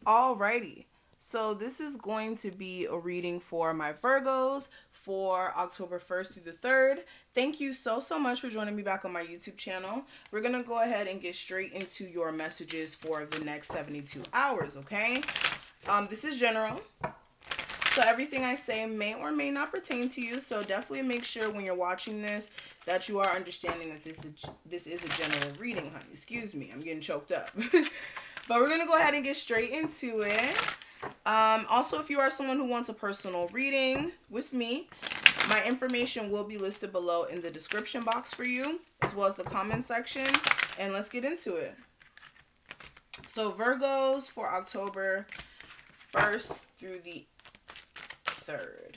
Alrighty. So this is going to be a reading for my Virgos for October 1st through the 3rd. Thank you so much for joining me back on my YouTube channel. We're going to go ahead and get straight into your messages for the next 72 hours, okay? This is general. So everything I say may or may not pertain to you. So definitely make sure when you're watching this that you are understanding that this is a general reading, honey. Excuse me, I'm getting choked up. But we're going to go ahead and get straight into it. Also, if you are someone who wants a personal reading with me, my information will be listed below in the description box for you, as well as the comment section. And let's get into it. So Virgos for October 1st through the 3rd.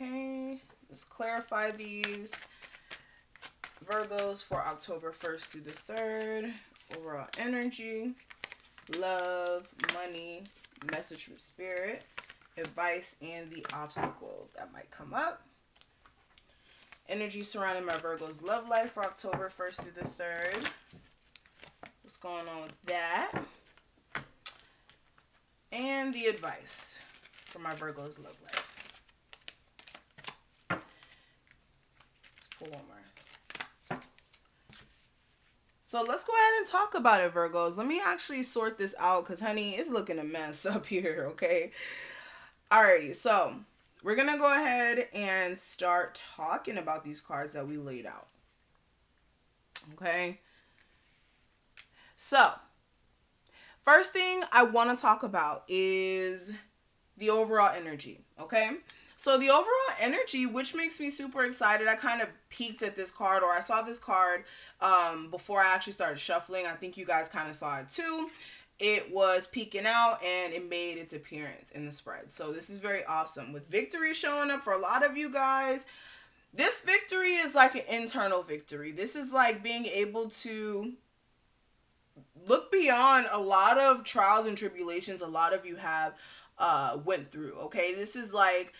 Okay, let's clarify these. Virgos for October 1st through the 3rd. Overall energy, love, money, message from spirit, advice, and the obstacle that might come up. Energy surrounding my Virgo's love life for October 1st through the 3rd. What's going on with that? And the advice for my Virgo's love life. Let's pull one more. So let's go ahead and talk about it, Virgos. Let me actually sort this out because, honey, it's looking a mess up here, okay? Alrighty, so we're going to go ahead and start talking about these cards that we laid out. Okay? So, first thing I want to talk about is the overall energy, okay? So the overall energy, which makes me super excited. I kind of peeked at this card, or I saw this card before I actually started shuffling. I think you guys kind of saw it too. It was peeking out and it made its appearance in the spread. So this is very awesome. With victory showing up for a lot of you guys, this victory is like an internal victory. This is like being able to look beyond a lot of trials and tribulations a lot of you have went through, okay? This is like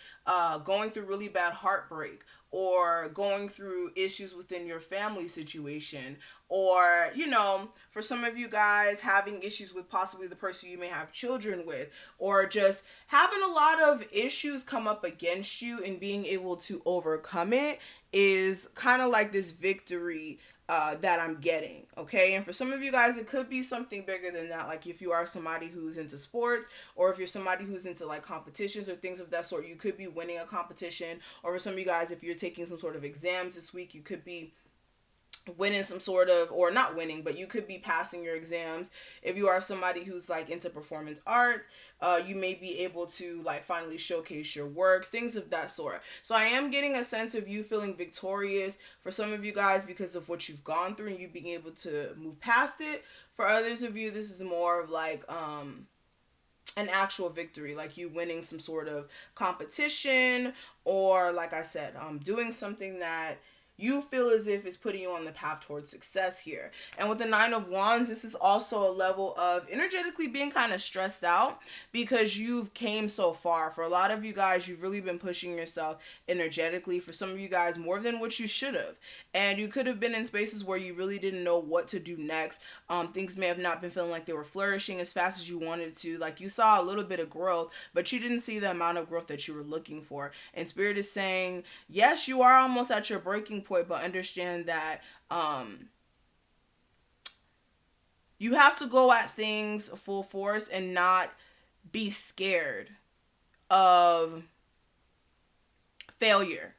going through really bad heartbreak, or going through issues within your family situation, or, you know, for some of you guys having issues with possibly the person you may have children with, or just having a lot of issues come up against you and being able to overcome it is kind of like this victory that I'm getting, okay? And for some of you guys, it could be something bigger than that. Like if you are somebody who's into sports, or if you're somebody who's into like competitions or things of that sort, you could be winning a competition. Or for some of you guys, if you're taking some sort of exams this week, you could be winning some sort of, or not winning, but you could be passing your exams. If you are somebody who's like into performance arts, you may be able to like finally showcase your work, things of that sort. So I am getting a sense of you feeling victorious for some of you guys because of what you've gone through and you being able to move past it. For others of you, this is more of like an actual victory, like you winning some sort of competition, or like I said, doing something that you feel as if it's putting you on the path towards success here. And with the Nine of Wands, this is also a level of energetically being kind of stressed out because you've came so far. For a lot of you guys, you've really been pushing yourself energetically. For some of you guys, more than what you should have. And you could have been in spaces where you really didn't know what to do next. Things may have not been feeling like they were flourishing as fast as you wanted to. Like you saw a little bit of growth, but you didn't see the amount of growth that you were looking for. And Spirit is saying, yes, you are almost at your breaking point, but understand that you have to go at things full force and not be scared of failure,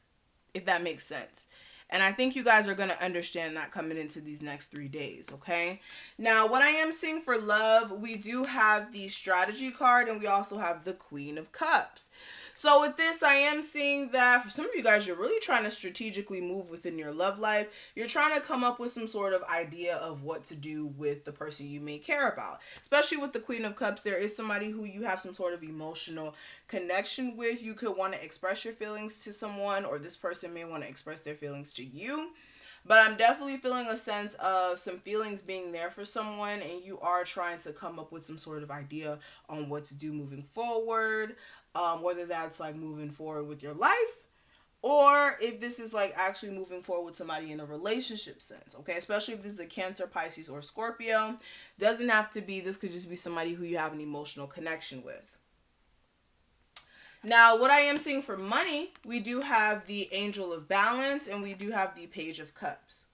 if that makes sense. And I think you guys are going to understand that coming into these next 3 days, okay? Now, what I am seeing for love, we do have the strategy card, and we also have the Queen of Cups. So with this, I am seeing that for some of you guys, you're really trying to strategically move within your love life. You're trying to come up with some sort of idea of what to do with the person you may care about. Especially with the Queen of Cups, there is somebody who you have some sort of emotional connection with. You could want to express your feelings to someone, or this person may want to express their feelings to you. But I'm definitely feeling a sense of some feelings being there for someone, and you are trying to come up with some sort of idea on what to do moving forward. Whether that's like moving forward with your life, or if this is like actually moving forward with somebody in a relationship sense, okay? Especially if this is a Cancer, Pisces, or Scorpio. Doesn't have to be, this could just be somebody who you have an emotional connection with. Now, what I am seeing for money, we do have the Angel of Balance and we do have the Page of Cups.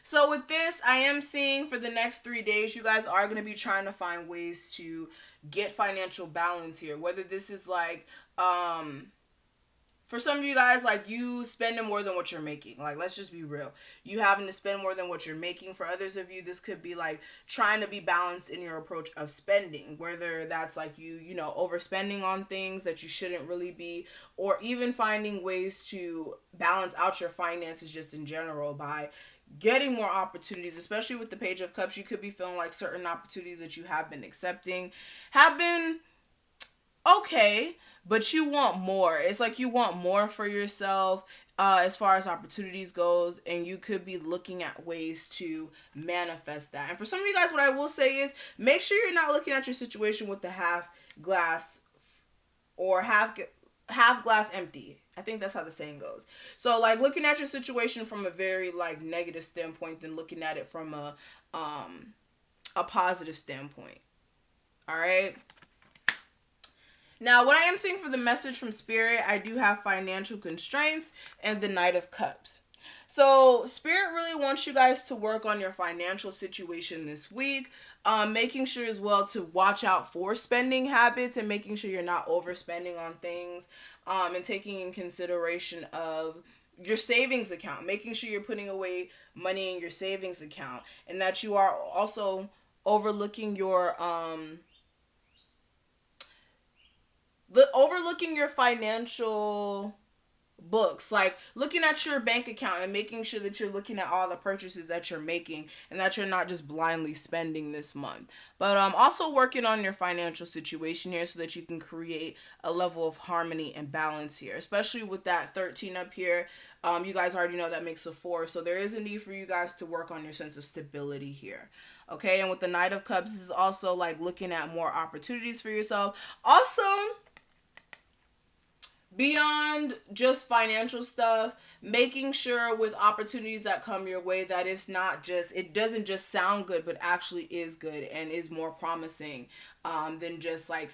So with this, I am seeing for the next 3 days, you guys are going to be trying to find ways to get financial balance here. Whether this is like, for some of you guys, like you spending more than what you're making. Like, let's just be real. You having to spend more than what you're making. For others of you, this could be like trying to be balanced in your approach of spending. Whether that's like you know, overspending on things that you shouldn't really be. Or even finding ways to balance out your finances just in general by getting more opportunities, especially with the Page of Cups. You could be feeling like certain opportunities that you have been accepting have been okay, but you want more. It's like you want more for yourself as far as opportunities goes, and you could be looking at ways to manifest that. And for some of you guys, what I will say is make sure you're not looking at your situation with the half glass or half glass empty. I think that's how the saying goes. So like looking at your situation from a very like negative standpoint than looking at it from a positive standpoint. All right? Now, what I am seeing for the message from Spirit, I do have financial constraints and the Knight of Cups. So Spirit really wants you guys to work on your financial situation this week, making sure as well to watch out for spending habits and making sure you're not overspending on things, and taking in consideration of your savings account, making sure you're putting away money in your savings account, and that you are also overlooking your financial books, like looking at your bank account and making sure that you're looking at all the purchases that you're making and that you're not just blindly spending this month. But also working on your financial situation here so that you can create a level of harmony and balance here, especially with that 13 up here. You guys already know that makes a 4, so there is a need for you guys to work on your sense of stability here. Okay, and with the Knight of Cups, this is also like looking at more opportunities for yourself. Also, beyond just financial stuff, making sure with opportunities that come your way that it's not just, it doesn't just sound good, but actually is good and is more promising than just like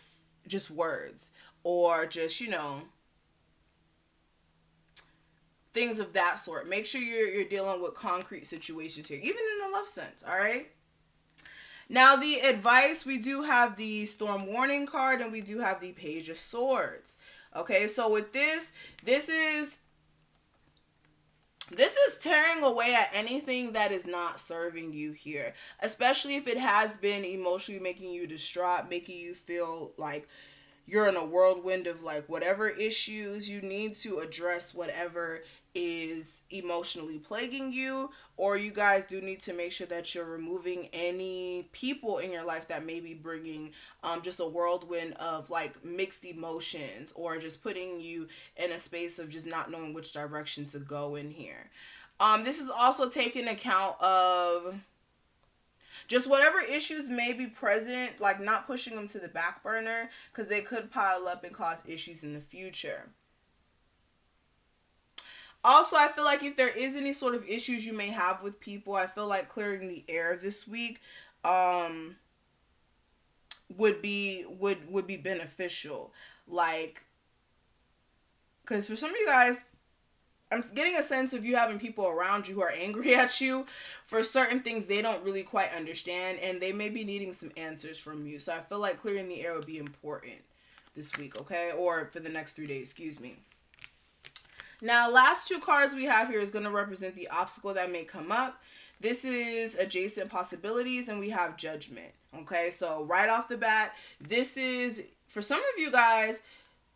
just words or just, you know, things of that sort. Make sure you're dealing with concrete situations here, even in a love sense. All right. Now, the advice, we do have the Storm Warning card and we do have the Page of Swords. Okay, so with this is tearing away at anything that is not serving you here, especially if it has been emotionally making you distraught, making you feel like you're in a whirlwind of like whatever issues. You need to address whatever is emotionally plaguing you, or you guys do need to make sure that you're removing any people in your life that may be bringing just a whirlwind of like mixed emotions, or just putting you in a space of just not knowing which direction to go in here. This is also taking account of just whatever issues may be present, like not pushing them to the back burner because they could pile up and cause issues in the future. Also, I feel like if there is any sort of issues you may have with people, I feel like clearing the air this week would be beneficial. Like, because for some of you guys, I'm getting a sense of you having people around you who are angry at you for certain things they don't really quite understand, and they may be needing some answers from you. So I feel like clearing the air would be important this week, okay? Or for the next 3 days, excuse me. Now, last 2 cards we have here is going to represent the obstacle that may come up. This is adjacent possibilities, and we have judgment. Okay, so right off the bat, this is, for some of you guys,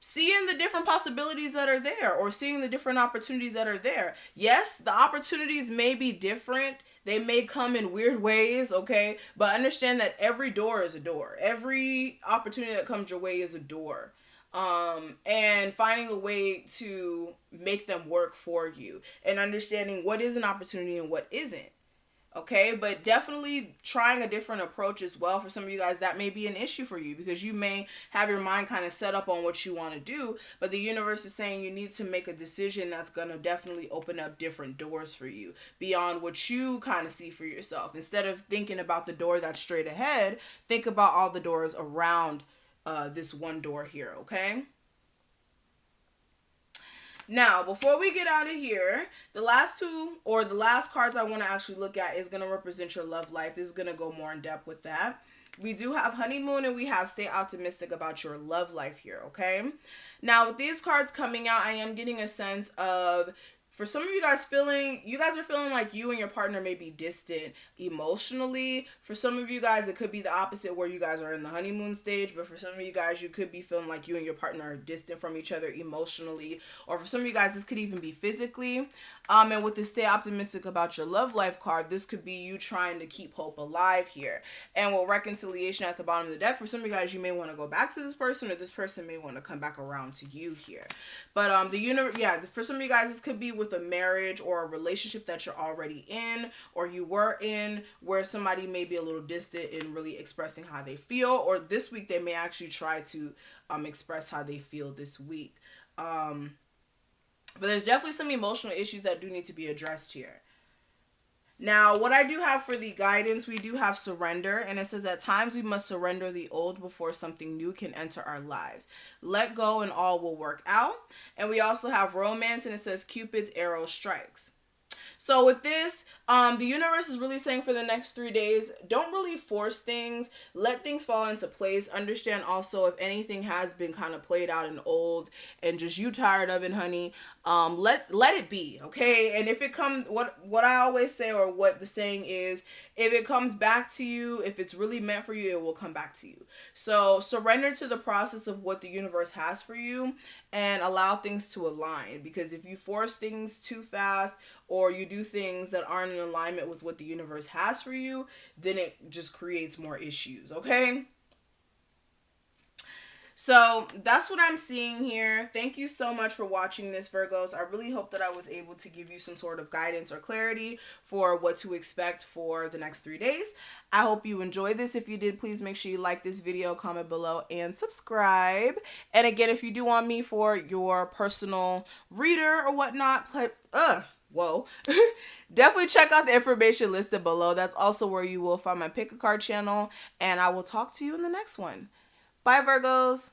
seeing the different possibilities that are there, or seeing the different opportunities that are there. Yes, the opportunities may be different. They may come in weird ways, okay? But understand that every door is a door. Every opportunity that comes your way is a door. and finding a way to make them work for you and understanding what is an opportunity and what isn't. Okay, but definitely trying a different approach as well. For some of you guys, that may be an issue for you because you may have your mind kind of set up on what you want to do, but the universe is saying you need to make a decision that's going to definitely open up different doors for you beyond what you kind of see for yourself. Instead of thinking about the door that's straight ahead, think about all the doors around this one door here, okay? Now, before we get out of here, the last two or the last cards I want to actually look at is going to represent your love life. This is going to go more in depth with that. We do have honeymoon and we have stay optimistic about your love life here, okay? Now, with these cards coming out, I am getting a sense of, for some of you guys are feeling like you and your partner may be distant emotionally. For some of you guys, it could be the opposite where you guys are in the honeymoon stage. But for some of you guys, you could be feeling like you and your partner are distant from each other emotionally. Or for some of you guys, this could even be physically. And with the stay optimistic about your love life card, this could be you trying to keep hope alive here. And with reconciliation at the bottom of the deck, for some of you guys, you may want to go back to this person or this person may want to come back around to you here. But for some of you guys, this could be with a marriage or a relationship that you're already in or you were in where somebody may be a little distant in really expressing how they feel, or this week they may actually try to express how they feel this week. But there's definitely some emotional issues that do need to be addressed here. Now, what I do have for the guidance, we do have surrender, and it says at times we must surrender the old before something new can enter our lives. Let go and all will work out. And we also have romance, and it says Cupid's arrow strikes. So with this, the universe is really saying for the next 3 days, don't really force things. Let things fall into place. Understand also if anything has been kind of played out and old and just you tired of it, honey, let it be, okay? And if it comes, what I always say, or what the saying is, if it comes back to you, if it's really meant for you, it will come back to you. So surrender to the process of what the universe has for you and allow things to align. Because if you force things too fast or you do things that aren't in alignment with what the universe has for you, then it just creates more issues, okay? So that's what I'm seeing here. Thank you so much for watching this, Virgos. I really hope that I was able to give you some sort of guidance or clarity for what to expect for the next 3 days. I hope you enjoyed this. If you did, please make sure you like this video, comment below, and subscribe. And again, if you do want me for your personal reader or whatnot, definitely check out the information listed below. That's also where you will find my pick a card channel, and I will talk to you in the next one. Bye, Virgos.